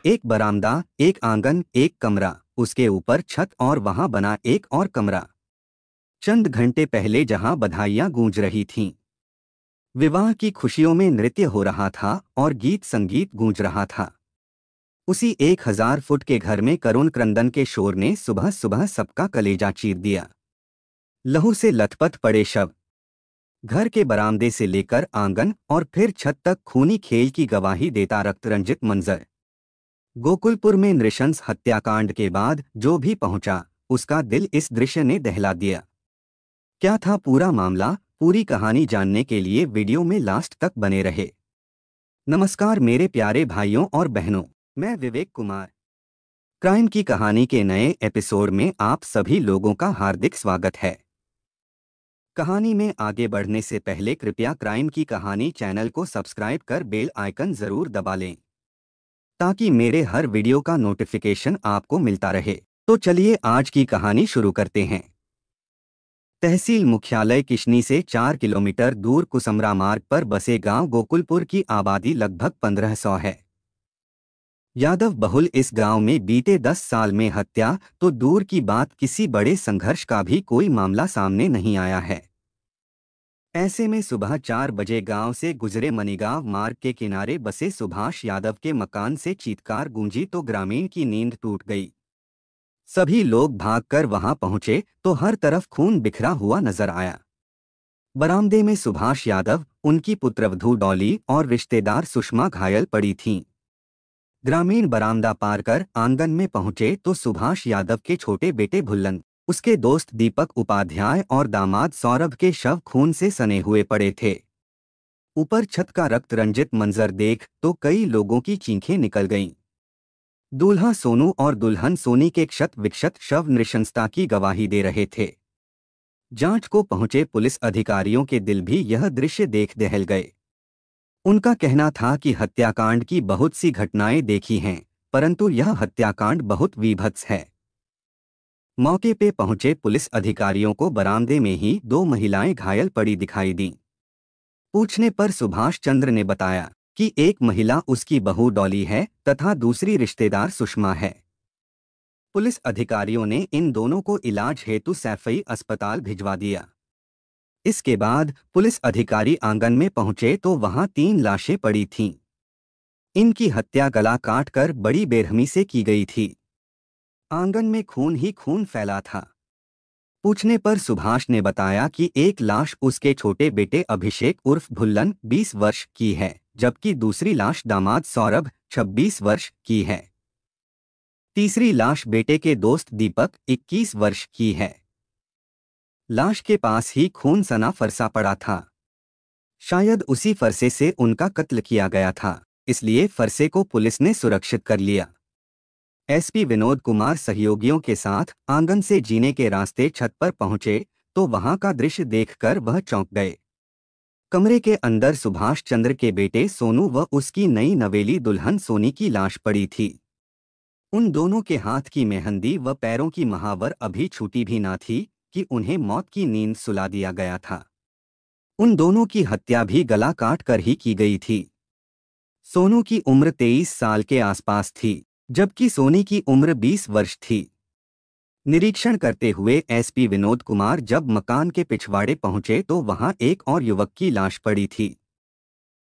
एक बरामदा, एक आंगन, एक कमरा, उसके ऊपर छत और वहां बना एक और कमरा। चंद घंटे पहले जहां बधाइयां गूंज रही थीं, विवाह की खुशियों में नृत्य हो रहा था और गीत संगीत गूंज रहा था, उसी 1000 फुट के घर में करुण क्रंदन के शोर ने सुबह सुबह सबका कलेजा चीर दिया। लहू से लथपथ पड़े शव, घर के बरामदे से लेकर आंगन और फिर छत तक खूनी खेल की गवाही देता रक्तरंजित मंजर। गोकुलपुर में नृशंस हत्याकांड के बाद जो भी पहुंचा, उसका दिल इस दृश्य ने दहला दिया। क्या था पूरा मामला? पूरी कहानी जानने के लिए वीडियो में लास्ट तक बने रहे। नमस्कार मेरे प्यारे भाइयों और बहनों, मैं विवेक कुमार। क्राइम की कहानी के नए एपिसोड में आप सभी लोगों का हार्दिक स्वागत है। कहानी में आगे बढ़ने से पहले कृपया क्राइम की कहानी चैनल को सब्सक्राइब कर बेल आइकन जरूर दबा लें, ताकि मेरे हर वीडियो का नोटिफिकेशन आपको मिलता रहे। तो चलिए आज की कहानी शुरू करते हैं। तहसील मुख्यालय किशनी से 4 किलोमीटर दूर कुसमरा मार्ग पर बसे गांव गोकुलपुर की आबादी लगभग 1500 है। यादव बहुल इस गांव में बीते 10 साल में हत्या तो दूर की बात, किसी बड़े संघर्ष का भी कोई मामला सामने नहीं आया है। ऐसे में सुबह 4 बजे गांव से गुजरे मनीगांव मार्ग के किनारे बसे सुभाष यादव के मकान से चीत्कार गूंजी तो ग्रामीण की नींद टूट गई। सभी लोग भागकर वहां पहुंचे तो हर तरफ खून बिखरा हुआ नजर आया। बरामदे में सुभाष यादव, उनकी पुत्रवधू डॉली और रिश्तेदार सुषमा घायल पड़ी थीं। ग्रामीण बरामदा पार कर आंगन में पहुंचे तो सुभाष यादव के छोटे बेटे भुल्लन, उसके दोस्त दीपक उपाध्याय और दामाद सौरभ के शव खून से सने हुए पड़े थे। ऊपर छत का रक्त रंजित मंजर देख तो कई लोगों की चीखें निकल गईं। दूल्हा सोनू और दुल्हन सोनी के क्षत विक्षत शव नृशंसता की गवाही दे रहे थे। जांच को पहुंचे पुलिस अधिकारियों के दिल भी यह दृश्य देख दहल गए। उनका कहना था कि हत्याकांड की बहुत सी घटनाएं देखी हैं, परंतु यह हत्याकांड बहुत वीभत्स है। मौके पे पहुंचे पुलिस अधिकारियों को बरामदे में ही 2 महिलाएं घायल पड़ी दिखाई दीं। पूछने पर सुभाष चंद्र ने बताया कि एक महिला उसकी बहू डॉली है तथा दूसरी रिश्तेदार सुषमा है। पुलिस अधिकारियों ने इन दोनों को इलाज हेतु सैफई अस्पताल भिजवा दिया। इसके बाद पुलिस अधिकारी आंगन में पहुंचे तो वहां 3 लाशें पड़ी थीं। इनकी हत्या गला काटकर बड़ी बेरहमी से की गई थी। आंगन में खून ही खून फैला था। पूछने पर सुभाष ने बताया कि एक लाश उसके छोटे बेटे अभिषेक उर्फ भुल्लन 20 वर्ष की है, जबकि दूसरी लाश दामाद सौरभ 26 वर्ष की है। तीसरी लाश बेटे के दोस्त दीपक 21 वर्ष की है। लाश के पास ही खून सना फरसा पड़ा था। शायद उसी फरसे से उनका कत्ल किया गया था, इसलिए फरसे को पुलिस ने सुरक्षित कर लिया। एसपी विनोद कुमार सहयोगियों के साथ आंगन से जीने के रास्ते छत पर पहुंचे तो वहां का दृश्य देखकर वह चौंक गए। कमरे के अंदर सुभाष चंद्र के बेटे सोनू व उसकी नई नवेली दुल्हन सोनी की लाश पड़ी थी। उन दोनों के हाथ की मेहंदी व पैरों की महावर अभी छूटी भी ना थी कि उन्हें मौत की नींद सुला दिया गया था। उन दोनों की हत्या भी गला काट कर ही की गई थी। सोनू की उम्र 23 साल के आसपास थी, जबकि सोनी की उम्र 20 वर्ष थी। निरीक्षण करते हुए एसपी विनोद कुमार जब मकान के पिछवाड़े पहुंचे तो वहां एक और युवक की लाश पड़ी थी।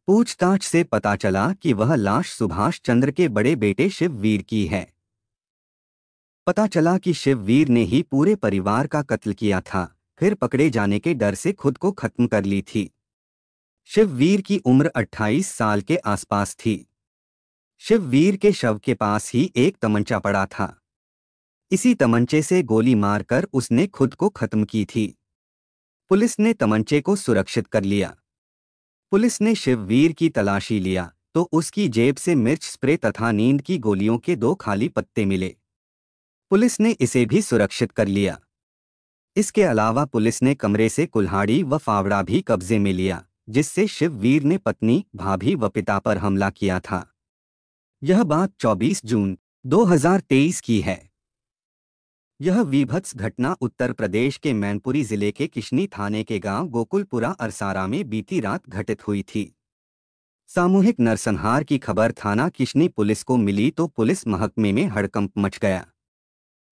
पूछताछ से पता चला कि वह लाश सुभाष चंद्र के बड़े बेटे शिववीर की है। पता चला कि शिववीर ने ही पूरे परिवार का कत्ल किया था, फिर पकड़े जाने के डर से खुद को खत्म कर ली थी। शिववीर की उम्र 28 साल के आसपास थी। शिववीर के शव के पास ही एक तमंचा पड़ा था। इसी तमंचे से गोली मारकर उसने खुद को खत्म की थी। पुलिस ने तमंचे को सुरक्षित कर लिया। पुलिस ने शिववीर की तलाशी लिया तो उसकी जेब से मिर्च स्प्रे तथा नींद की गोलियों के 2 खाली पत्ते मिले। पुलिस ने इसे भी सुरक्षित कर लिया। इसके अलावा पुलिस ने कमरे से कुल्हाड़ी व फावड़ा भी कब्जे में लिया, जिससे शिववीर ने पत्नी, भाभी व पिता पर हमला किया था। यह बात 24 जून 2023 की है। यह वीभत्स घटना उत्तर प्रदेश के मैनपुरी जिले के किशनी थाने के गांव गोकुलपुरा अरसारा में बीती रात घटित हुई थी। सामूहिक नरसंहार की खबर थाना किशनी पुलिस को मिली तो पुलिस महकमे में हड़कंप मच गया।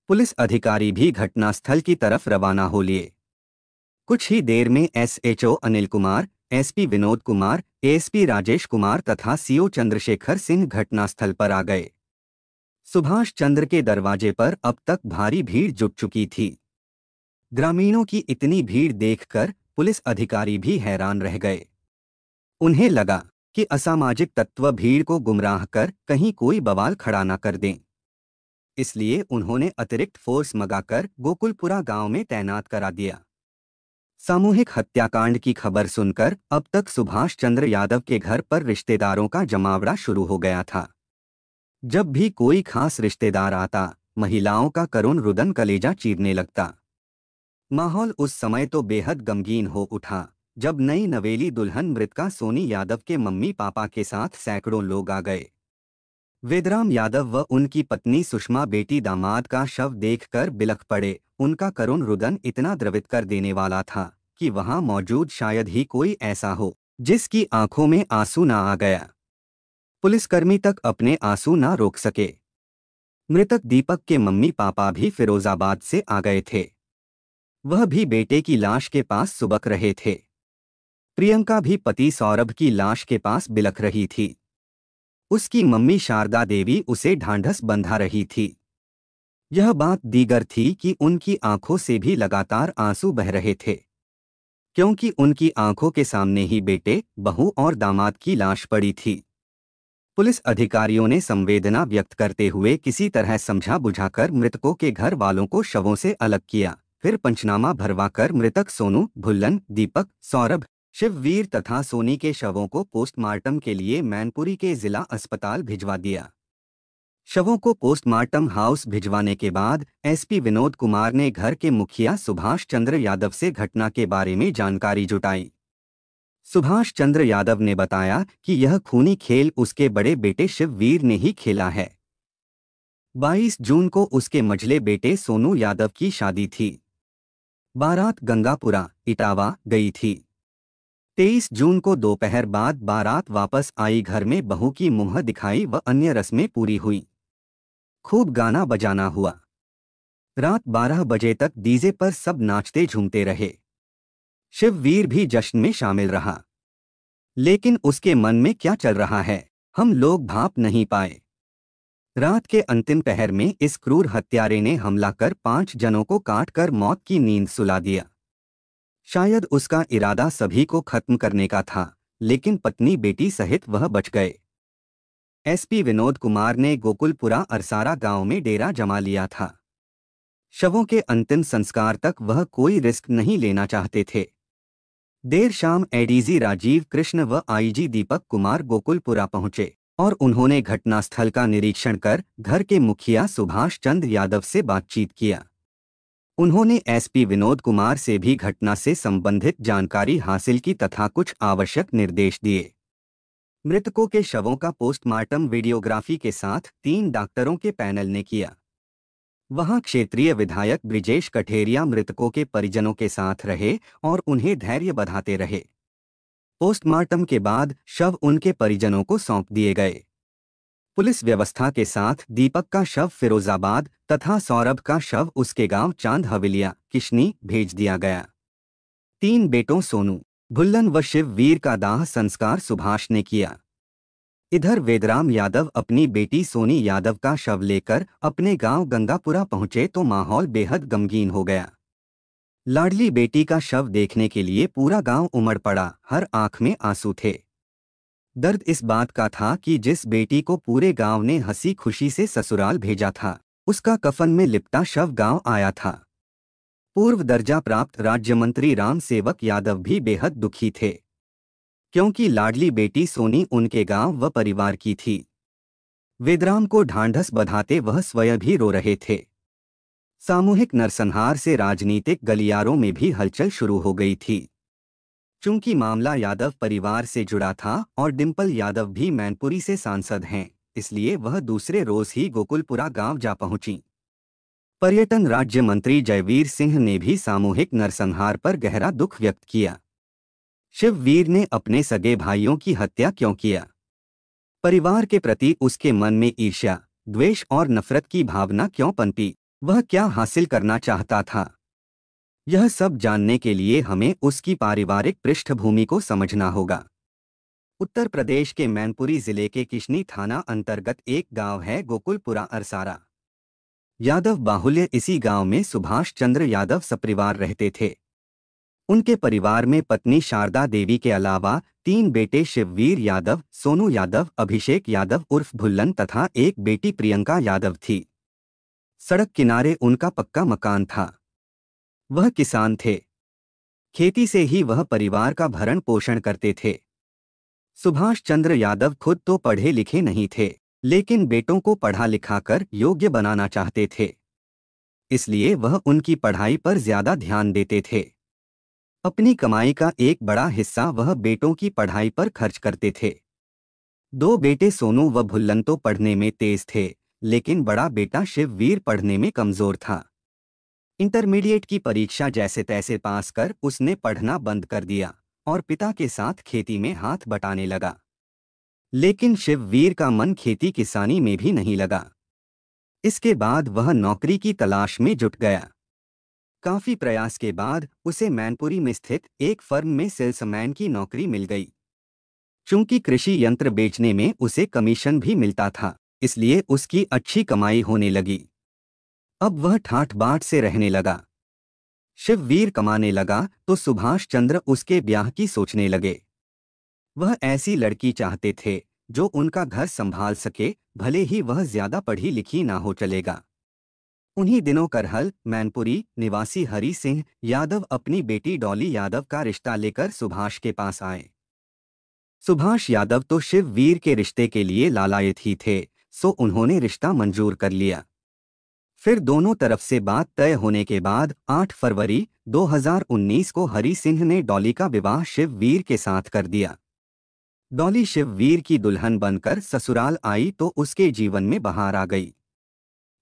पुलिस अधिकारी भी घटनास्थल की तरफ रवाना हो लिए। कुछ ही देर में SHO Anil Kumar, SP Vinod Kumar, ASP Rajesh Kumar तथा सीओ चंद्रशेखर सिंह घटनास्थल पर आ गए। सुभाष चंद्र के दरवाजे पर अब तक भारी भीड़ जुट चुकी थी। ग्रामीणों की इतनी भीड़ देखकर पुलिस अधिकारी भी हैरान रह गए। उन्हें लगा कि असामाजिक तत्व भीड़ को गुमराह कर कहीं कोई बवाल खड़ा न कर दें। इसलिए उन्होंने अतिरिक्त फोर्स मंगाकर गोकुलपुरा गांव में तैनात करा दिया। सामूहिक हत्याकांड की खबर सुनकर अब तक सुभाष चंद्र यादव के घर पर रिश्तेदारों का जमावड़ा शुरू हो गया था। जब भी कोई खास रिश्तेदार आता, महिलाओं का करुण रुदन कलेजा चीरने लगता। माहौल उस समय तो बेहद गमगीन हो उठा जब नई नवेली दुल्हन मृतका सोनी यादव के मम्मी पापा के साथ सैकड़ों लोग आ गए। वेदराम यादव व उनकी पत्नी सुषमा बेटी दामाद का शव देखकर बिलख पड़े। उनका करुण रुदन इतना द्रवित कर देने वाला था कि वहां मौजूद शायद ही कोई ऐसा हो जिसकी आंखों में आंसू ना आ गया। पुलिसकर्मी तक अपने आंसू ना रोक सके। मृतक दीपक के मम्मी पापा भी फिरोजाबाद से आ गए थे। वह भी बेटे की लाश के पास सुबक रहे थे। प्रियंका भी पति सौरभ की लाश के पास बिलख रही थी। उसकी मम्मी शारदा देवी उसे ढांढस बंधा रही थी। यह बात दीगर थी कि उनकी आंखों से भी लगातार आंसू बह रहे थे, क्योंकि उनकी आंखों के सामने ही बेटे, बहू और दामाद की लाश पड़ी थी। पुलिस अधिकारियों ने संवेदना व्यक्त करते हुए किसी तरह समझा बुझाकर मृतकों के घर वालों को शवों से अलग किया। फिर पंचनामा भरवाकर मृतक सोनू, भुल्लन, दीपक, सौरभ, शिववीर तथा सोनी के शवों को पोस्टमार्टम के लिए मैनपुरी के जिला अस्पताल भिजवा दिया। शवों को पोस्टमार्टम हाउस भिजवाने के बाद एसपी विनोद कुमार ने घर के मुखिया सुभाष चंद्र यादव से घटना के बारे में जानकारी जुटाई। सुभाष चंद्र यादव ने बताया कि यह खूनी खेल उसके बड़े बेटे शिववीर ने ही खेला है। 22 जून को उसके मझले बेटे सोनू यादव की शादी थी। बारात गंगापुरा, इटावा गई थी। 23 जून को दोपहर बाद बारात वापस आई। घर में बहू की मुंह दिखाई व अन्य रस्में पूरी हुई। खूब गाना बजाना हुआ। रात 12 बजे तक डीजे पर सब नाचते झूमते रहे। शिववीर भी जश्न में शामिल रहा, लेकिन उसके मन में क्या चल रहा है हम लोग भाप नहीं पाए। रात के अंतिम पहर में इस क्रूर हत्यारे ने हमला कर 5 जनों को काटकर मौत की नींद सुला दिया। शायद उसका इरादा सभी को खत्म करने का था, लेकिन पत्नी बेटी सहित वह बच गए। एसपी विनोद कुमार ने गोकुलपुरा अरसारा गांव में डेरा जमा लिया था। शवों के अंतिम संस्कार तक वह कोई रिस्क नहीं लेना चाहते थे। देर शाम एडीजी राजीव कृष्ण व आईजी दीपक कुमार गोकुलपुरा पहुंचे और उन्होंने घटनास्थल का निरीक्षण कर घर के मुखिया सुभाष चंद्र यादव से बातचीत किया। उन्होंने एसपी विनोद कुमार से भी घटना से संबंधित जानकारी हासिल की तथा कुछ आवश्यक निर्देश दिए। मृतकों के शवों का पोस्टमार्टम वीडियोग्राफी के साथ 3 डॉक्टरों के पैनल ने किया। वहां क्षेत्रीय विधायक ब्रिजेश कठेरिया मृतकों के परिजनों के साथ रहे और उन्हें धैर्य बधाते रहे। पोस्टमार्टम के बाद शव उनके परिजनों को सौंप दिए गए। पुलिस व्यवस्था के साथ दीपक का शव फिरोजाबाद तथा सौरभ का शव उसके गांव चांद हवेलिया, किशनी भेज दिया गया। 3 बेटों सोनू, भुल्लन व शिववीर का दाह संस्कार सुभाष ने किया। इधर वेदराम यादव अपनी बेटी सोनी यादव का शव लेकर अपने गांव गंगापुरा पहुंचे तो माहौल बेहद गमगीन हो गया। लाडली बेटी का शव देखने के लिए पूरा गांव उमड़ पड़ा। हर आंख में आंसू थे। दर्द इस बात का था कि जिस बेटी को पूरे गांव ने हंसी खुशी से ससुराल भेजा था, उसका कफन में लिपटा शव गांव आया था। पूर्व दर्जा प्राप्त राज्य मंत्री राम सेवक यादव भी बेहद दुखी थे, क्योंकि लाडली बेटी सोनी उनके गांव व परिवार की थी। वेदराम को ढांढस बंधाते वह स्वयं भी रो रहे थे। सामूहिक नरसंहार से राजनीतिक गलियारों में भी हलचल शुरू हो गई थी। चूंकि मामला यादव परिवार से जुड़ा था और डिंपल यादव भी मैनपुरी से सांसद हैं, इसलिए वह दूसरे रोज ही गोकुलपुरा गांव जा पहुंची। पर्यटन राज्य मंत्री जयवीर सिंह ने भी सामूहिक नरसंहार पर गहरा दुख व्यक्त किया। शिववीर ने अपने सगे भाइयों की हत्या क्यों किया? परिवार के प्रति उसके मन में ईर्ष्या, द्वेष और नफरत की भावना क्यों पनपी? वह क्या हासिल करना चाहता था? यह सब जानने के लिए हमें उसकी पारिवारिक पृष्ठभूमि को समझना होगा। उत्तर प्रदेश के मैनपुरी जिले के किशनी थाना अंतर्गत एक गांव है गोकुलपुरा अरसारा। यादव बाहुल्य इसी गांव में सुभाष चंद्र यादव सपरिवार रहते थे। उनके परिवार में पत्नी शारदा देवी के अलावा 3 बेटे शिववीर यादव, सोनू यादव, अभिषेक यादव उर्फ भुल्लन तथा एक बेटी प्रियंका यादव थी। सड़क किनारे उनका पक्का मकान था। वह किसान थे। खेती से ही वह परिवार का भरण पोषण करते थे। सुभाष चंद्र यादव खुद तो पढ़े लिखे नहीं थे, लेकिन बेटों को पढ़ा लिखाकर योग्य बनाना चाहते थे। इसलिए वह उनकी पढ़ाई पर ज्यादा ध्यान देते थे। अपनी कमाई का एक बड़ा हिस्सा वह बेटों की पढ़ाई पर खर्च करते थे। 2 बेटे सोनू व भुल्लन तो पढ़ने में तेज थे, लेकिन बड़ा बेटा शिववीर पढ़ने में कमजोर था। इंटरमीडिएट की परीक्षा जैसे तैसे पास कर उसने पढ़ना बंद कर दिया और पिता के साथ खेती में हाथ बटाने लगा। लेकिन शिववीर का मन खेती किसानी में भी नहीं लगा। इसके बाद वह नौकरी की तलाश में जुट गया। काफी प्रयास के बाद उसे मैनपुरी में स्थित एक फर्म में सेल्समैन की नौकरी मिल गई। चूंकि कृषि यंत्र बेचने में उसे कमीशन भी मिलता था, इसलिए उसकी अच्छी कमाई होने लगी। अब वह ठाठ बाट से रहने लगा। शिववीर कमाने लगा तो सुभाष चंद्र उसके ब्याह की सोचने लगे। वह ऐसी लड़की चाहते थे जो उनका घर संभाल सके, भले ही वह ज्यादा पढ़ी लिखी ना हो चलेगा। उन्हीं दिनों करहल मैनपुरी निवासी हरि सिंह यादव अपनी बेटी डॉली यादव का रिश्ता लेकर सुभाष के पास आए। सुभाष यादव तो शिववीर के रिश्ते के लिए लालायित ही थे, सो उन्होंने रिश्ता मंजूर कर लिया। फिर दोनों तरफ से बात तय होने के बाद 8 फरवरी 2019 को हरि सिंह ने डॉली का विवाह शिववीर के साथ कर दिया। डॉली शिववीर की दुल्हन बनकर ससुराल आई तो उसके जीवन में बहार आ गई।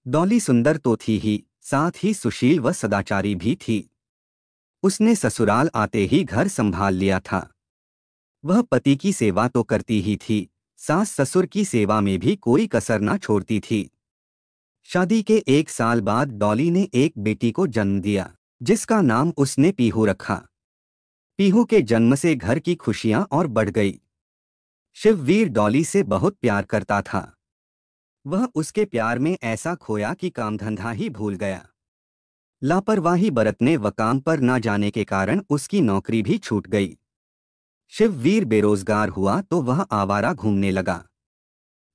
डॉली सुंदर तो थी ही, साथ ही सुशील व सदाचारी भी थी। उसने ससुराल आते ही घर संभाल लिया था। वह पति की सेवा तो करती ही थी, सास ससुर की सेवा में भी कोई कसर न छोड़ती थी। शादी के 1 साल बाद डॉली ने एक बेटी को जन्म दिया, जिसका नाम उसने पीहू रखा। पीहू के जन्म से घर की खुशियां और बढ़ गई। शिववीर डॉली से बहुत प्यार करता था। वह उसके प्यार में ऐसा खोया कि काम धंधा ही भूल गया। लापरवाही बरतने व काम पर न जाने के कारण उसकी नौकरी भी छूट गई। शिववीर बेरोजगार हुआ तो वह आवारा घूमने लगा।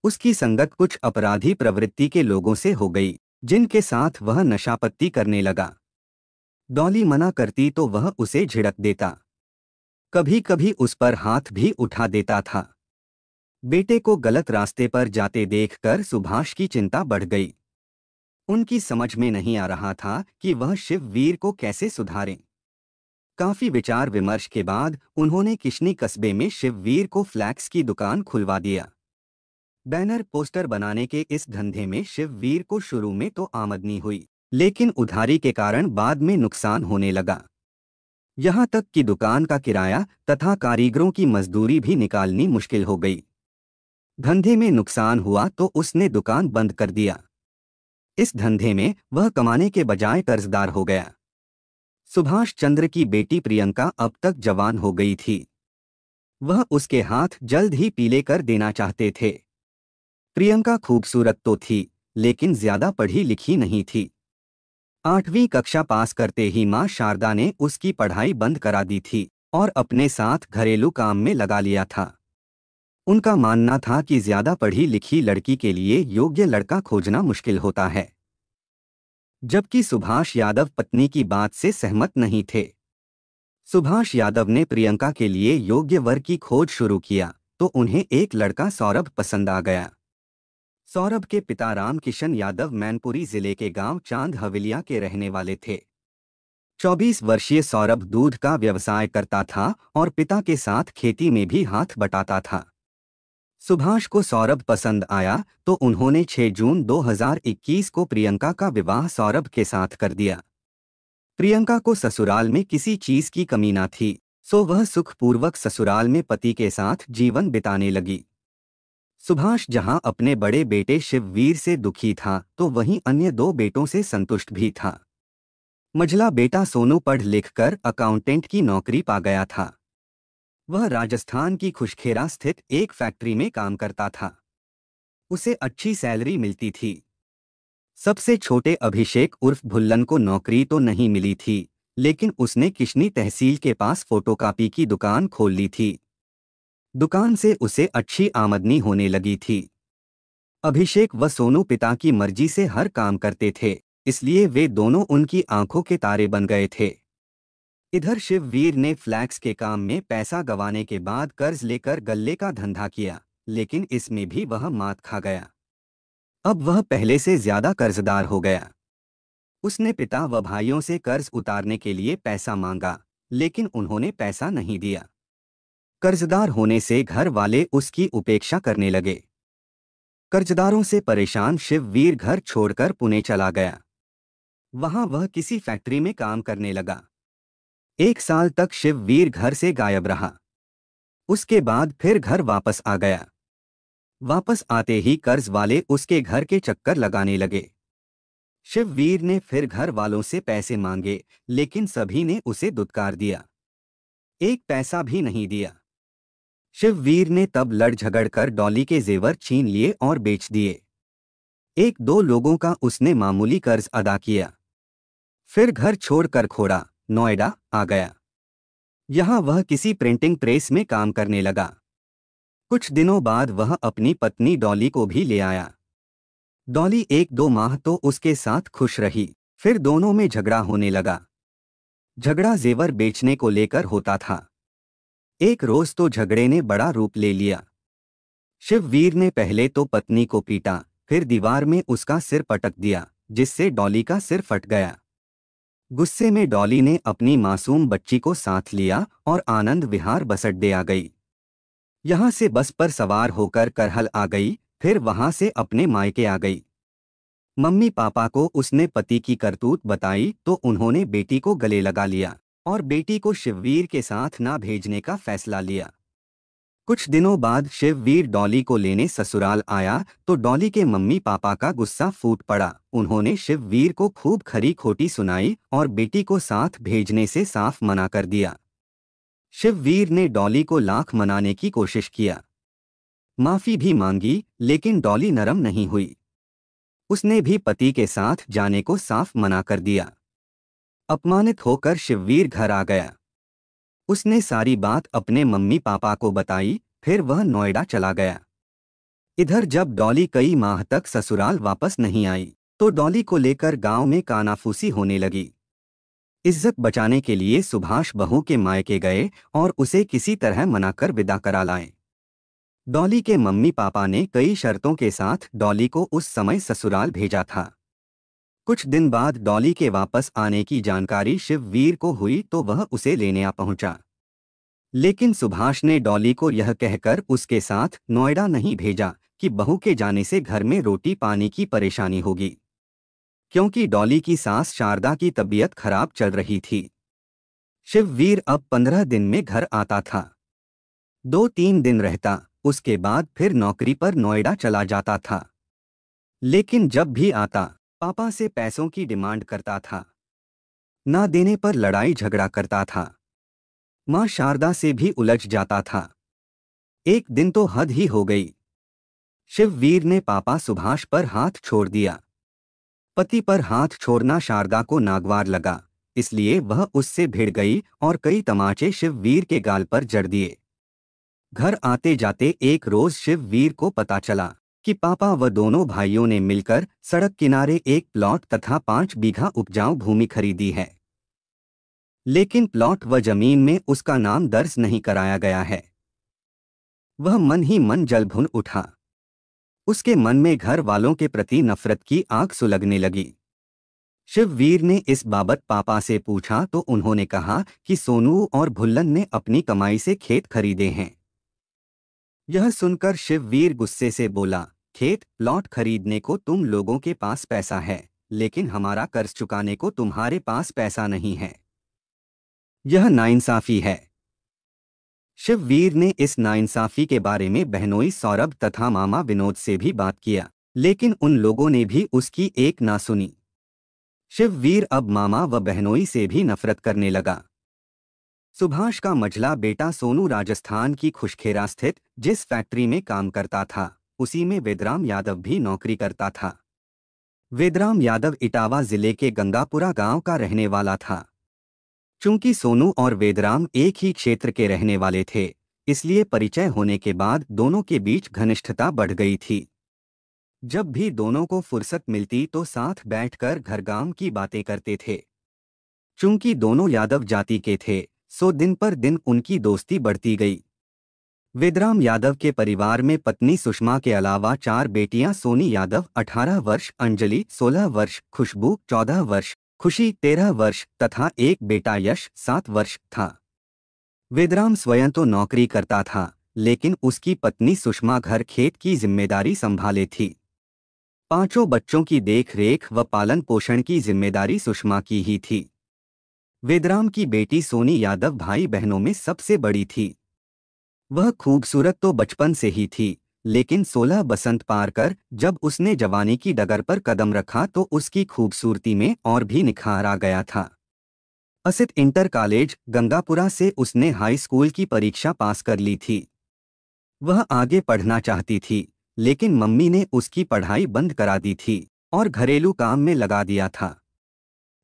उसकी संगत कुछ अपराधी प्रवृत्ति के लोगों से हो गई, जिनके साथ वह नशापत्ती करने लगा। डॉली मना करती तो वह उसे झिड़क देता, कभी कभी उस पर हाथ भी उठा देता था। बेटे को गलत रास्ते पर जाते देखकर सुभाष की चिंता बढ़ गई। उनकी समझ में नहीं आ रहा था कि वह शिववीर को कैसे सुधारें। काफी विचार विमर्श के बाद उन्होंने किशनी कस्बे में शिववीर को फ्लैक्स की दुकान खुलवा दिया। बैनर पोस्टर बनाने के इस धंधे में शिववीर को शुरू में तो आमदनी हुई, लेकिन उधारी के कारण बाद में नुकसान होने लगा। यहाँ तक कि दुकान का किराया तथा कारीगरों की मजदूरी भी निकालनी मुश्किल हो गई। धंधे में नुकसान हुआ तो उसने दुकान बंद कर दिया। इस धंधे में वह कमाने के बजाय कर्जदार हो गया। सुभाष चंद्र की बेटी प्रियंका अब तक जवान हो गई थी। वह उसके हाथ जल्द ही पीले कर देना चाहते थे। प्रियंका खूबसूरत तो थी, लेकिन ज्यादा पढ़ी लिखी नहीं थी। 8वीं कक्षा पास करते ही मां शारदा ने उसकी पढ़ाई बंद करा दी थी और अपने साथ घरेलू काम में लगा लिया था। उनका मानना था कि ज्यादा पढ़ी लिखी लड़की के लिए योग्य लड़का खोजना मुश्किल होता है। जबकि सुभाष यादव पत्नी की बात से सहमत नहीं थे। सुभाष यादव ने प्रियंका के लिए योग्य वर की खोज शुरू किया तो उन्हें एक लड़का सौरभ पसंद आ गया। सौरभ के पिता राम किशन यादव मैनपुरी जिले के गांव चांद हवेलिया के रहने वाले थे। 24 वर्षीय सौरभ दूध का व्यवसाय करता था और पिता के साथ खेती में भी हाथ बटाता था। सुभाष को सौरभ पसंद आया तो उन्होंने 6 जून 2021 को प्रियंका का विवाह सौरभ के साथ कर दिया। प्रियंका को ससुराल में किसी चीज की कमी न थी, सो वह सुखपूर्वक ससुराल में पति के साथ जीवन बिताने लगी। सुभाष जहां अपने बड़े बेटे शिववीर से दुखी था तो वहीं अन्य दो बेटों से संतुष्ट भी था। मझला बेटा सोनू पढ़ लिखकर अकाउंटेंट की नौकरी पा गया था। वह राजस्थान की खुशखेरा स्थित एक फैक्ट्री में काम करता था। उसे अच्छी सैलरी मिलती थी। सबसे छोटे अभिषेक उर्फ भुल्लन को नौकरी तो नहीं मिली थी, लेकिन उसने किशनी तहसील के पास फोटोकॉपी की दुकान खोल ली थी। दुकान से उसे अच्छी आमदनी होने लगी थी। अभिषेक व सोनू पिता की मर्जी से हर काम करते थे, इसलिए वे दोनों उनकी आंखों के तारे बन गए थे। इधर शिववीर ने फ्लैक्स के काम में पैसा गंवाने के बाद कर्ज लेकर गल्ले का धंधा किया, लेकिन इसमें भी वह मात खा गया। अब वह पहले से ज्यादा कर्जदार हो गया। उसने पिता व भाइयों से कर्ज उतारने के लिए पैसा मांगा, लेकिन उन्होंने पैसा नहीं दिया। कर्जदार होने से घर वाले उसकी उपेक्षा करने लगे। कर्जदारों से परेशान शिववीर घर छोड़कर पुणे चला गया। वहां वह किसी फैक्ट्री में काम करने लगा। 1 साल तक शिववीर घर से गायब रहा। उसके बाद फिर घर वापस आ गया। वापस आते ही कर्ज वाले उसके घर के चक्कर लगाने लगे। शिववीर ने फिर घर वालों से पैसे मांगे, लेकिन सभी ने उसे दुत्कार दिया। एक पैसा भी नहीं दिया। शिववीर ने तब लड़ झगड़ कर डॉली के जेवर छीन लिए और बेच दिए। 1-2 लोगों का उसने मामूली कर्ज अदा किया। फिर घर छोड़कर खोड़ा नोएडा आ गया। यहाँ वह किसी प्रिंटिंग प्रेस में काम करने लगा। कुछ दिनों बाद वह अपनी पत्नी डॉली को भी ले आया। डॉली 1-2 माह तो उसके साथ खुश रही, फिर दोनों में झगड़ा होने लगा। झगड़ा जेवर बेचने को लेकर होता था। एक रोज तो झगड़े ने बड़ा रूप ले लिया। शिववीर ने पहले तो पत्नी को पीटा, फिर दीवार में उसका सिर पटक दिया, जिससे डॉली का सिर फट गया। गुस्से में डॉली ने अपनी मासूम बच्ची को साथ लिया और आनंद विहार बसड्डे आ गई। यहाँ से बस पर सवार होकर करहल आ गई, फिर वहां से अपने मायके आ गई। मम्मी पापा को उसने पति की करतूत बताई तो उन्होंने बेटी को गले लगा लिया और बेटी को शिववीर के साथ ना भेजने का फैसला लिया। कुछ दिनों बाद शिववीर डॉली को लेने ससुराल आया तो डॉली के मम्मी पापा का गुस्सा फूट पड़ा। उन्होंने शिववीर को खूब खरी खोटी सुनाई और बेटी को साथ भेजने से साफ मना कर दिया। शिववीर ने डॉली को लाख मनाने की कोशिश किया, माफी भी मांगी, लेकिन डॉली नरम नहीं हुई। उसने भी पति के साथ जाने को साफ मना कर दिया। अपमानित होकर शिववीर घर आ गया। उसने सारी बात अपने मम्मी पापा को बताई, फिर वह नोएडा चला गया। इधर जब डॉली कई माह तक ससुराल वापस नहीं आई तो डॉली को लेकर गांव में कानाफूसी होने लगी। इज्जत बचाने के लिए सुभाष बहू के मायके गए और उसे किसी तरह मनाकर विदा करा लाए। डॉली के मम्मी पापा ने कई शर्तों के साथ डॉली को उस समय ससुराल भेजा था। कुछ दिन बाद डॉली के वापस आने की जानकारी शिववीर को हुई तो वह उसे लेने आ पहुंचा। लेकिन सुभाष ने डॉली को यह कहकर उसके साथ नोएडा नहीं भेजा कि बहू के जाने से घर में रोटी पानी की परेशानी होगी, क्योंकि डॉली की सास शारदा की तबीयत खराब चल रही थी। शिववीर अब 15 दिन में घर आता था। 2-3 दिन रहता, उसके बाद फिर नौकरी पर नोएडा चला जाता था। लेकिन जब भी आता पापा से पैसों की डिमांड करता था। ना देने पर लड़ाई झगड़ा करता था। मां शारदा से भी उलझ जाता था। एक दिन तो हद ही हो गई। शिववीर ने पापा सुभाष पर हाथ छोड़ दिया। पति पर हाथ छोड़ना शारदा को नागवार लगा, इसलिए वह उससे भिड़ गई और कई तमाचे शिववीर के गाल पर जड़ दिए। घर आते जाते एक रोज शिववीर को पता चला कि पापा व दोनों भाइयों ने मिलकर सड़क किनारे एक प्लॉट तथा 5 बीघा उपजाऊ भूमि खरीदी है। लेकिन प्लॉट व जमीन में उसका नाम दर्ज नहीं कराया गया है। वह मन ही मन जल भुन उठा। उसके मन में घर वालों के प्रति नफरत की आग सुलगने लगी। शिववीर ने इस बाबत पापा से पूछा तो उन्होंने कहा कि सोनू और भुल्लन ने अपनी कमाई से खेत खरीदे हैं। यह सुनकर शिववीर गुस्से से बोला, खेत प्लॉट खरीदने को तुम लोगों के पास पैसा है, लेकिन हमारा कर्ज चुकाने को तुम्हारे पास पैसा नहीं है। यह नाइंसाफी है। शिववीर ने इस नाइंसाफी के बारे में बहनोई सौरभ तथा मामा विनोद से भी बात किया, लेकिन उन लोगों ने भी उसकी एक ना सुनी। शिववीर अब मामा व बहनोई से भी नफरत करने लगा। सुभाष का मझला बेटा सोनू राजस्थान की खुशखेरा स्थित जिस फैक्ट्री में काम करता था, उसी में वेदराम यादव भी नौकरी करता था। वेदराम यादव इटावा जिले के गंगापुरा गांव का रहने वाला था। चूंकि सोनू और वेदराम एक ही क्षेत्र के रहने वाले थे, इसलिए परिचय होने के बाद दोनों के बीच घनिष्ठता बढ़ गई थी। जब भी दोनों को फुर्सत मिलती तो साथ बैठकर घर गांव की बातें करते थे। चूंकि दोनों यादव जाति के थे, सो दिन पर दिन उनकी दोस्ती बढ़ती गई। वेदराम यादव के परिवार में पत्नी सुषमा के अलावा 4 बेटियां सोनी यादव 18 वर्ष, अंजलि 16 वर्ष, खुशबू 14 वर्ष, खुशी 13 वर्ष तथा एक बेटा यश 7 वर्ष था। वेदराम स्वयं तो नौकरी करता था, लेकिन उसकी पत्नी सुषमा घर खेत की जिम्मेदारी संभाले थी। 5 बच्चों की देखरेख व पालन पोषण की जिम्मेदारी सुषमा की ही थी। वेदराम की बेटी सोनी यादव भाई बहनों में सबसे बड़ी थी। वह खूबसूरत तो बचपन से ही थी, लेकिन 16 बसंत पार कर जब उसने जवानी की डगर पर कदम रखा तो उसकी खूबसूरती में और भी निखार आ गया था। असित इंटर कॉलेज गंगापुरा से उसने हाई स्कूल की परीक्षा पास कर ली थी। वह आगे पढ़ना चाहती थी, लेकिन मम्मी ने उसकी पढ़ाई बंद करा दी थी और घरेलू काम में लगा दिया था।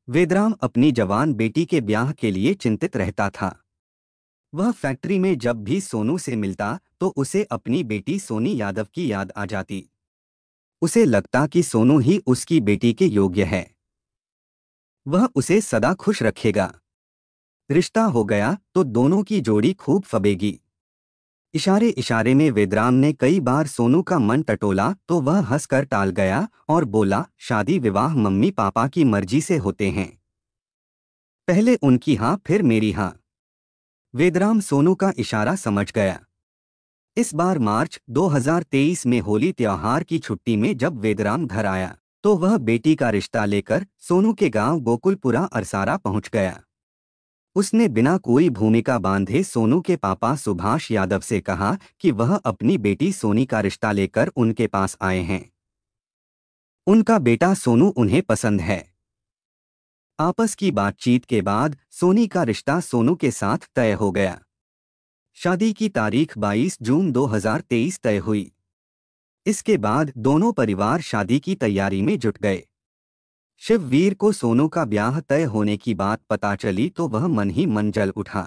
वेदराम अपनी जवान बेटी के ब्याह के लिए चिंतित रहता था। वह फैक्ट्री में जब भी सोनू से मिलता तो उसे अपनी बेटी सोनी यादव की याद आ जाती। उसे लगता कि सोनू ही उसकी बेटी के योग्य है। वह उसे सदा खुश रखेगा। रिश्ता हो गया तो दोनों की जोड़ी खूब फबेगी। इशारे इशारे में वेदराम ने कई बार सोनू का मन टटोला तो वह हंसकर टाल गया और बोला, शादी विवाह मम्मी पापा की मर्जी से होते हैं। पहले उनकी हाँ फिर मेरी हाँ। वेदराम सोनू का इशारा समझ गया। इस बार मार्च 2023 में होली त्योहार की छुट्टी में जब वेदराम घर आया तो वह बेटी का रिश्ता लेकर सोनू के गांव गोकुलपुरा अरसारा पहुंच गया। उसने बिना कोई भूमिका बांधे सोनू के पापा सुभाष यादव से कहा कि वह अपनी बेटी सोनी का रिश्ता लेकर उनके पास आए हैं। उनका बेटा सोनू उन्हें पसंद है। आपस की बातचीत के बाद सोनी का रिश्ता सोनू के साथ तय हो गया। शादी की तारीख 22 जून 2023 तय हुई। इसके बाद दोनों परिवार शादी की तैयारी में जुट गए। शिववीर को सोनू का ब्याह तय होने की बात पता चली तो वह मन ही मन जल उठा।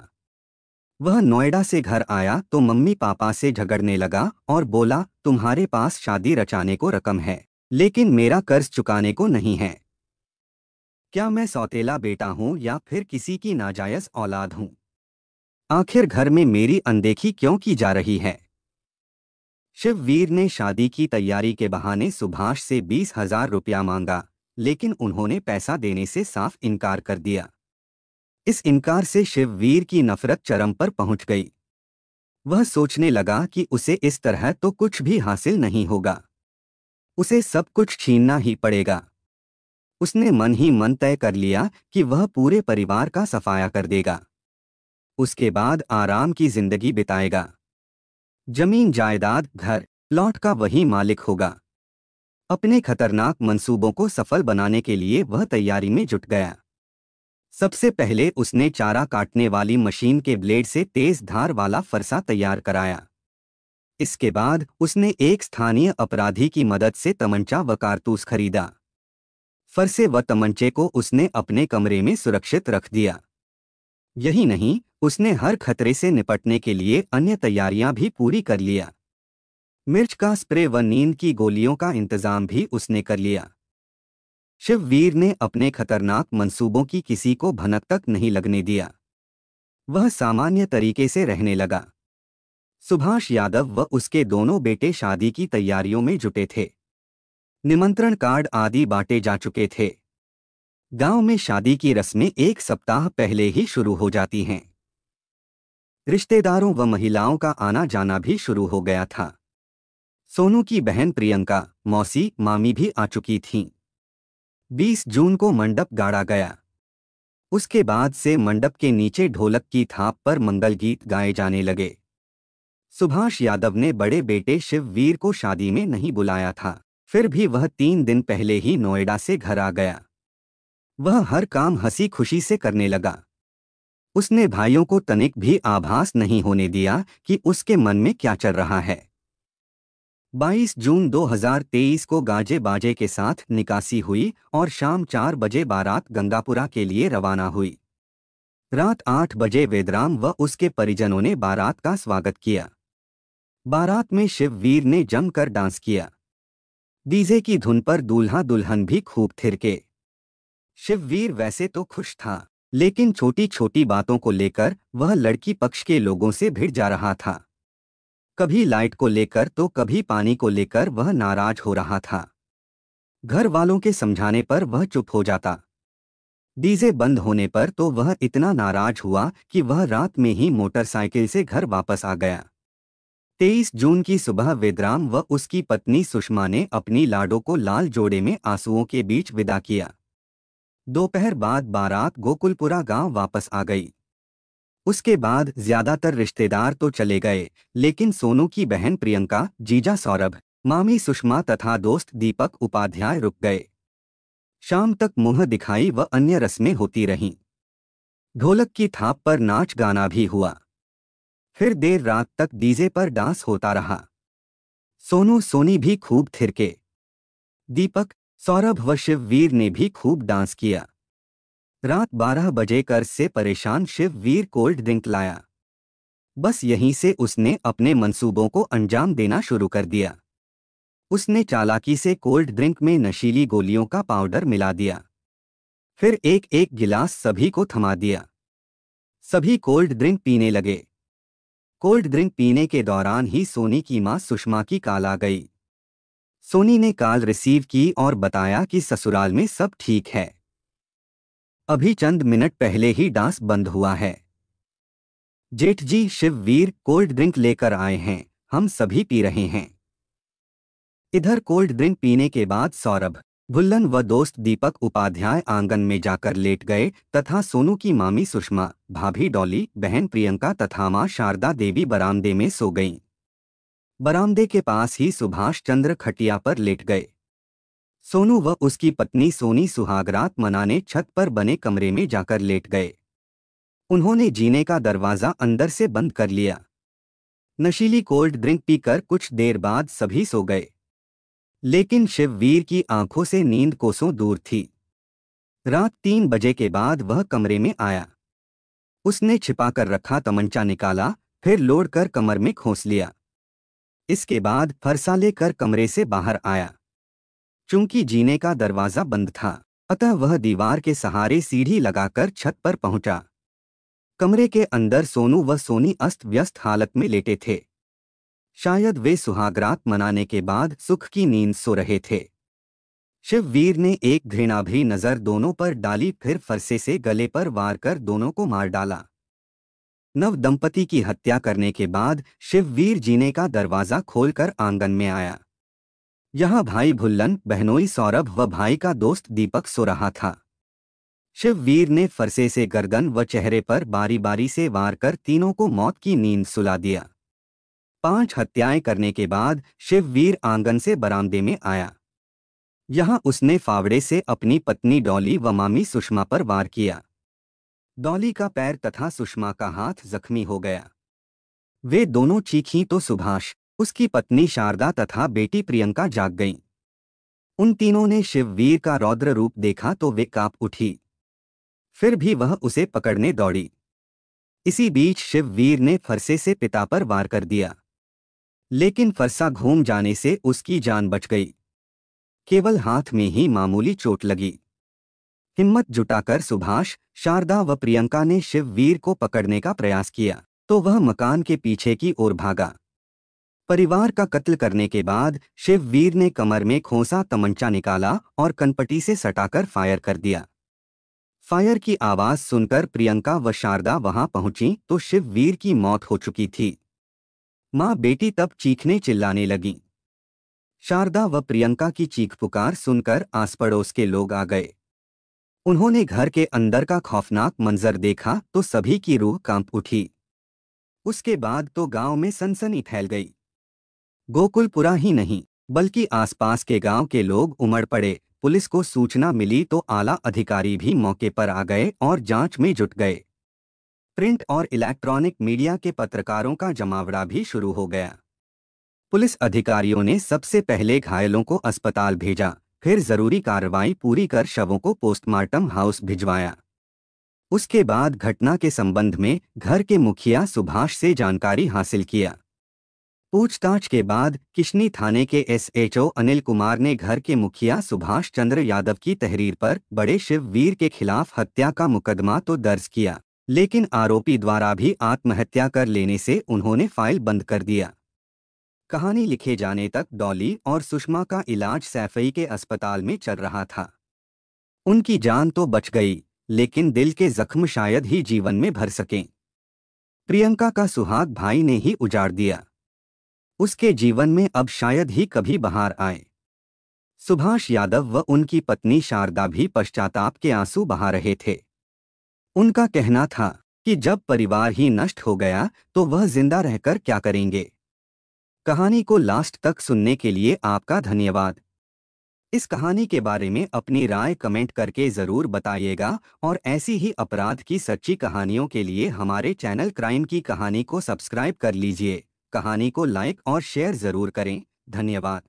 वह नोएडा से घर आया तो मम्मी पापा से झगड़ने लगा और बोला, तुम्हारे पास शादी रचाने को रकम है, लेकिन मेरा कर्ज चुकाने को नहीं है। क्या मैं सौतेला बेटा हूं या फिर किसी की नाजायज औलाद हूं? आखिर घर में मेरी अनदेखी क्यों की जा रही है? शिववीर ने शादी की तैयारी के बहाने सुभाष से 20,000 रुपया मांगा, लेकिन उन्होंने पैसा देने से साफ इनकार कर दिया। इस इनकार से शिववीर की नफरत चरम पर पहुंच गई। वह सोचने लगा कि उसे इस तरह तो कुछ भी हासिल नहीं होगा, उसे सब कुछ छीनना ही पड़ेगा। उसने मन ही मन तय कर लिया कि वह पूरे परिवार का सफाया कर देगा। उसके बाद आराम की जिंदगी बिताएगा। जमीन जायदाद घर प्लॉट का वही मालिक होगा। अपने खतरनाक मंसूबों को सफल बनाने के लिए वह तैयारी में जुट गया। सबसे पहले उसने चारा काटने वाली मशीन के ब्लेड से तेज धार वाला फरसा तैयार कराया। इसके बाद उसने एक स्थानीय अपराधी की मदद से तमंचा व कारतूस खरीदा। फरसे व तमंचे को उसने अपने कमरे में सुरक्षित रख दिया। यही नहीं, उसने हर खतरे से निपटने के लिए अन्य तैयारियां भी पूरी कर लिया। मिर्च का स्प्रे व नींद की गोलियों का इंतजाम भी उसने कर लिया। शिववीर ने अपने खतरनाक मंसूबों की किसी को भनक तक नहीं लगने दिया। वह सामान्य तरीके से रहने लगा। सुभाष यादव व उसके दोनों बेटे शादी की तैयारियों में जुटे थे। निमंत्रण कार्ड आदि बांटे जा चुके थे। गांव में शादी की रस्में एक सप्ताह पहले ही शुरू हो जाती हैं। रिश्तेदारों व महिलाओं का आना जाना भी शुरू हो गया था। सोनू की बहन प्रियंका, मौसी, मामी भी आ चुकी थीं। 20 जून को मंडप गाड़ा गया। उसके बाद से मंडप के नीचे ढोलक की थाप पर मंगल गीत गाए जाने लगे। सुभाष यादव ने बड़े बेटे शिववीर को शादी में नहीं बुलाया था, फिर भी वह 3 दिन पहले ही नोएडा से घर आ गया। वह हर काम हंसी खुशी से करने लगा। उसने भाइयों को तनिक भी आभास नहीं होने दिया कि उसके मन में क्या चल रहा है। 22 जून 2023 को गाजे बाजे के साथ निकासी हुई और शाम 4 बजे बारात गंगापुरा के लिए रवाना हुई। रात 8 बजे वेदराम व उसके परिजनों ने बारात का स्वागत किया। बारात में शिववीर ने जमकर डांस किया। डीजे की धुन पर दूल्हा दुल्हन भी खूब थिरके। शिववीर वैसे तो खुश था, लेकिन छोटी छोटी बातों को लेकर वह लड़की पक्ष के लोगों से भिड़ जा रहा था। कभी लाइट को लेकर तो कभी पानी को लेकर वह नाराज हो रहा था। घर वालों के समझाने पर वह चुप हो जाता। डीजे बंद होने पर तो वह इतना नाराज हुआ कि वह रात में ही मोटरसाइकिल से घर वापस आ गया। 23 जून की सुबह वेदराम व उसकी पत्नी सुषमा ने अपनी लाडो को लाल जोड़े में आंसुओं के बीच विदा किया। दोपहर बाद बारात गोकुलपुरा गांव वापस आ गई। उसके बाद ज्यादातर रिश्तेदार तो चले गए, लेकिन सोनू की बहन प्रियंका, जीजा सौरभ, मामी सुषमा तथा दोस्त दीपक उपाध्याय रुक गए। शाम तक मुंह दिखाई व अन्य रस्में होती रहीं। ढोलक की थाप पर नाच गाना भी हुआ। फिर देर रात तक डीजे पर डांस होता रहा। सोनू सोनी भी खूब थिरके। दीपक, सौरभ व शिववीर ने भी खूब डांस किया। रात 12 बजे कर्ज से परेशान शिववीर कोल्ड ड्रिंक लाया। बस यहीं से उसने अपने मंसूबों को अंजाम देना शुरू कर दिया। उसने चालाकी से कोल्ड ड्रिंक में नशीली गोलियों का पाउडर मिला दिया। फिर एक एक गिलास सभी को थमा दिया। सभी कोल्ड ड्रिंक पीने लगे। कोल्ड ड्रिंक पीने के दौरान ही सोनी की मां सुषमा की कॉल आ गई। सोनी ने कॉल रिसीव की और बताया कि ससुराल में सब ठीक है। अभी चंद मिनट पहले ही डांस बंद हुआ है। जेठ जी, शिववीर कोल्ड ड्रिंक लेकर आए हैं, हम सभी पी रहे हैं। इधर कोल्ड ड्रिंक पीने के बाद सौरभ, भुल्लन व दोस्त दीपक उपाध्याय आंगन में जाकर लेट गए तथा सोनू की मामी सुषमा, भाभी डॉली, बहन प्रियंका तथा मां शारदा देवी बरामदे में सो गईं। बरामदे के पास ही सुभाष चंद्र खटिया पर लेट गए। सोनू व उसकी पत्नी सोनी सुहागरात मनाने छत पर बने कमरे में जाकर लेट गए। उन्होंने जीने का दरवाजा अंदर से बंद कर लिया। नशीली कोल्ड ड्रिंक पीकर कुछ देर बाद सभी सो गए, लेकिन शिववीर की आंखों से नींद कोसों दूर थी। रात 3 बजे के बाद वह कमरे में आया। उसने छिपाकर रखा तमंचा निकाला, फिर लोड कर कमर में खोस लिया। इसके बाद फरसा लेकर कमरे से बाहर आया। चूंकि जीने का दरवाजा बंद था, अतः वह दीवार के सहारे सीढ़ी लगाकर छत पर पहुंचा। कमरे के अंदर सोनू व सोनी अस्त व्यस्त हालत में लेटे थे। शायद वे सुहागरात मनाने के बाद सुख की नींद सो रहे थे। शिववीर ने एक घृणाभरी नजर दोनों पर डाली, फिर फरसे से गले पर वार कर दोनों को मार डाला। नव दंपति की हत्या करने के बाद शिववीर जीने का दरवाजा खोलकर आंगन में आया। यहाँ भाई भुल्लन, बहनोई सौरभ व भाई का दोस्त दीपक सो रहा था। शिववीर ने फरसे से गर्दन व चेहरे पर बारी बारी से वार कर तीनों को मौत की नींद सुला दिया। 5 हत्याएं करने के बाद शिववीर आंगन से बरामदे में आया। यहाँ उसने फावड़े से अपनी पत्नी डॉली व मामी सुषमा पर वार किया। डॉली का पैर तथा सुषमा का हाथ जख्मी हो गया। वे दोनों चीखीं तो सुभाष, उसकी पत्नी शारदा तथा बेटी प्रियंका जाग गईं। उन तीनों ने शिववीर का रौद्र रूप देखा तो वे कांप उठी। फिर भी वह उसे पकड़ने दौड़ी। इसी बीच शिववीर ने फरसे से पिता पर वार कर दिया, लेकिन फरसा घूम जाने से उसकी जान बच गई। केवल हाथ में ही मामूली चोट लगी। हिम्मत जुटाकर सुभाष, शारदा व प्रियंका ने शिववीर को पकड़ने का प्रयास किया तो वह मकान के पीछे की ओर भागा। परिवार का कत्ल करने के बाद शिववीर ने कमर में खोसा तमंचा निकाला और कनपटी से सटाकर फायर कर दिया। फायर की आवाज सुनकर प्रियंका व शारदा वहां पहुंची तो शिववीर की मौत हो चुकी थी। मां बेटी तब चीखने चिल्लाने लगीं। शारदा व प्रियंका की चीख पुकार सुनकर आस पड़ोस के लोग आ गए। उन्होंने घर के अंदर का खौफनाक मंजर देखा तो सभी की रूह कांप उठी। उसके बाद तो गांव में सनसनी फैल गई। गोकुलपुरा ही नहीं, बल्कि आसपास के गांव के लोग उमड़ पड़े। पुलिस को सूचना मिली तो आला अधिकारी भी मौके पर आ गए और जांच में जुट गए। प्रिंट और इलेक्ट्रॉनिक मीडिया के पत्रकारों का जमावड़ा भी शुरू हो गया। पुलिस अधिकारियों ने सबसे पहले घायलों को अस्पताल भेजा, फिर जरूरी कार्रवाई पूरी कर शवों को पोस्टमार्टम हाउस भिजवाया। उसके बाद घटना के संबंध में घर के मुखिया सुभाष से जानकारी हासिल किया। पूछताछ के बाद किशनी थाने के एसएचओ अनिल कुमार ने घर के मुखिया सुभाष चंद्र यादव की तहरीर पर बड़े शिववीर के खिलाफ हत्या का मुकदमा तो दर्ज किया, लेकिन आरोपी द्वारा भी आत्महत्या कर लेने से उन्होंने फाइल बंद कर दिया। कहानी लिखे जाने तक डॉली और सुषमा का इलाज सैफई के अस्पताल में चल रहा था। उनकी जान तो बच गई, लेकिन दिल के जख्म शायद ही जीवन में भर सकें। प्रियंका का सुहाग भाई ने ही उजाड़ दिया। उसके जीवन में अब शायद ही कभी बहार आए। सुभाष यादव व उनकी पत्नी शारदा भी पश्चाताप के आंसू बहा रहे थे। उनका कहना था कि जब परिवार ही नष्ट हो गया तो वह जिंदा रहकर क्या करेंगे। कहानी को लास्ट तक सुनने के लिए आपका धन्यवाद। इस कहानी के बारे में अपनी राय कमेंट करके ज़रूर बताइएगा और ऐसी ही अपराध की सच्ची कहानियों के लिए हमारे चैनल क्राइम की कहानी को सब्सक्राइब कर लीजिए। कहानी को लाइक और शेयर ज़रूर करें। धन्यवाद।